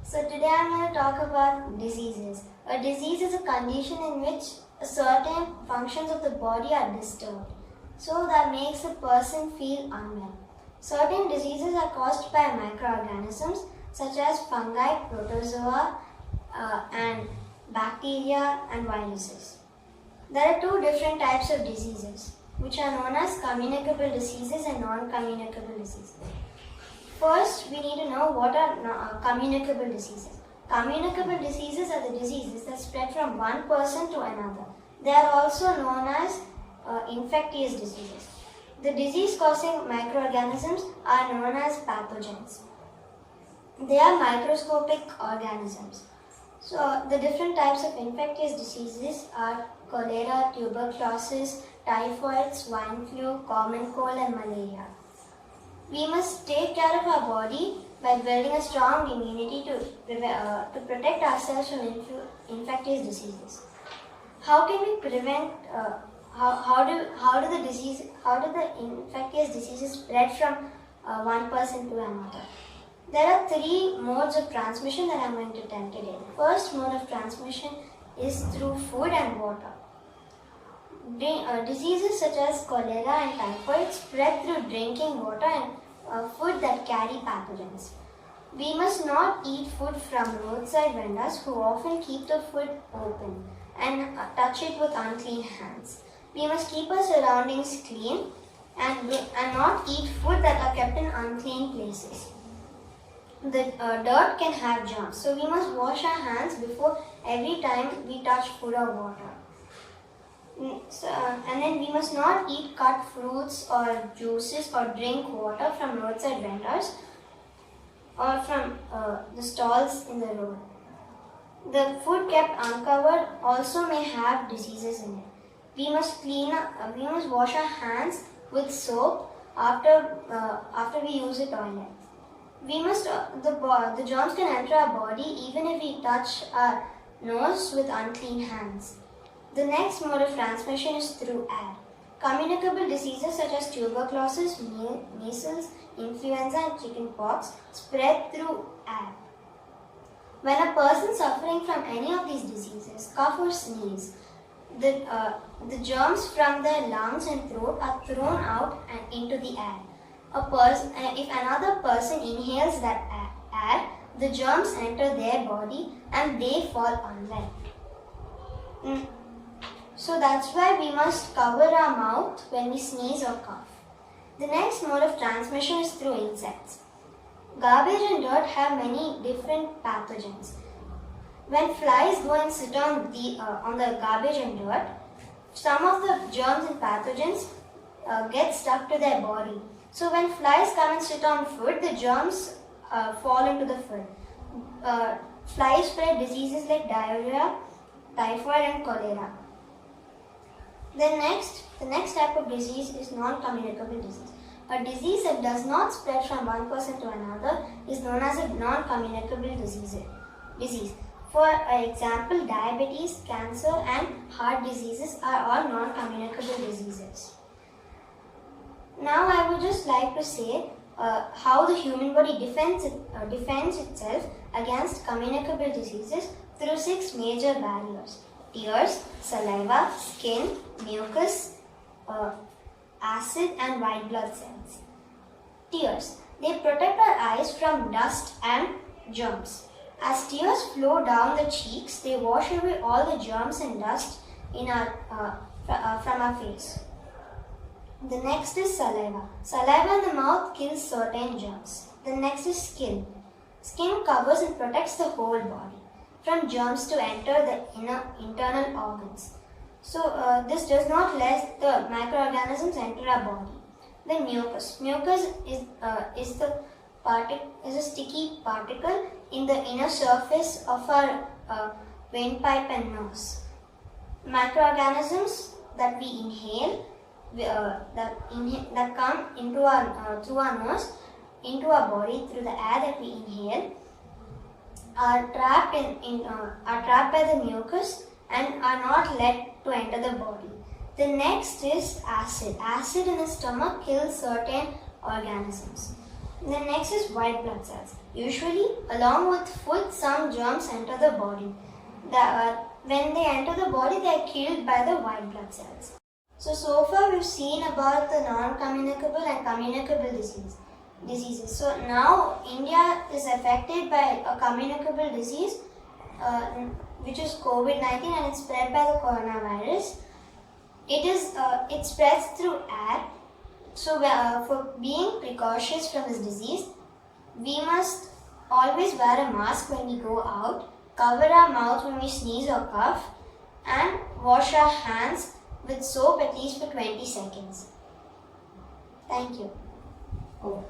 So today I'm going to talk about diseases. A disease is a condition in which certain functions of the body are disturbed, so that makes a person feel unwell. Certain diseases are caused by microorganisms such as fungi, protozoa, and bacteria and viruses. There are two different types of diseases, which are known as communicable diseases and non-communicable diseases. First, we need to know what are communicable diseases. Communicable diseases are the diseases that spread from one person to another. They are also known as infectious diseases. The disease-causing microorganisms are known as pathogens. They are microscopic organisms. So, the different types of infectious diseases are cholera, tuberculosis, typhoid, swine flu, common cold, and malaria. We must take care of our body by building a strong immunity to protect ourselves from infectious diseases. How can we prevent? How do the infectious diseases spread from one person to another? There are three modes of transmission that I am going to tell today. The first mode of transmission is through food and water. Diseases such as cholera and typhoid spread through drinking water and food that carry pathogens. We must not eat food from roadside vendors who often keep the food open and touch it with unclean hands. We must keep our surroundings clean and not eat food that are kept in unclean places. The dirt can have germs, so we must wash our hands before every time we touch food or water. And then we must not eat cut fruits or juices or drink water from roadside vendors or from the stalls in the road. The food kept uncovered also may have diseases in it. We must wash our hands with soap after we use the toilet. We must the germs can enter our body even if we touch our nose with unclean hands. The next mode of transmission is through air. Communicable diseases such as tuberculosis, measles, influenza, and chickenpox spread through air. When a person suffering from any of these diseases cough or sneeze, the germs from their lungs and throat are thrown out and into the air. If another person inhales that air, the germs enter their body and they fall unwell. So that's why we must cover our mouth when we sneeze or cough. The next mode of transmission is through insects. Garbage and dirt have many different pathogens. When flies go and sit on the garbage and dirt, some of the germs and pathogens get stuck to their body. So when flies come and sit on food, the germs fall into the food. Flies spread diseases like diarrhea, typhoid, and cholera. The next type of disease is non-communicable disease. A disease that does not spread from one person to another is known as a non-communicable disease. For example, diabetes, cancer, and heart diseases are all non-communicable diseases. Now I would just like to say how the human body defends itself against communicable diseases through 6 major barriers: tears, saliva, skin, mucus, acid, and white blood cells. Tears. They protect our eyes from dust and germs. As tears flow down the cheeks, they wash away all the germs and dust from our face. The next is saliva. Saliva in the mouth kills certain germs. The next is skin. Skin covers and protects the whole body from germs to enter the internal organs. So this does not let the microorganisms enter our body. Then mucus. Mucus is a sticky particle in the inner surface of our windpipe and nose. Microorganisms that we inhale that come into through our nose into our body through the air that we inhale are trapped by the mucus and are not let to enter the body. The next is acid. Acid in the stomach kills certain organisms. The next is white blood cells. Usually, along with food, some germs enter the body. When they enter the body, they are killed by the white blood cells. So far we've seen about the non-communicable and communicable diseases. So now India is affected by a communicable disease, which is COVID-19, and it's spread by the coronavirus. It spreads through air. So for being precautious from this disease, we must always wear a mask when we go out, cover our mouth when we sneeze or cough, and wash our hands with soap at least for 20 seconds. Thank you. Oh.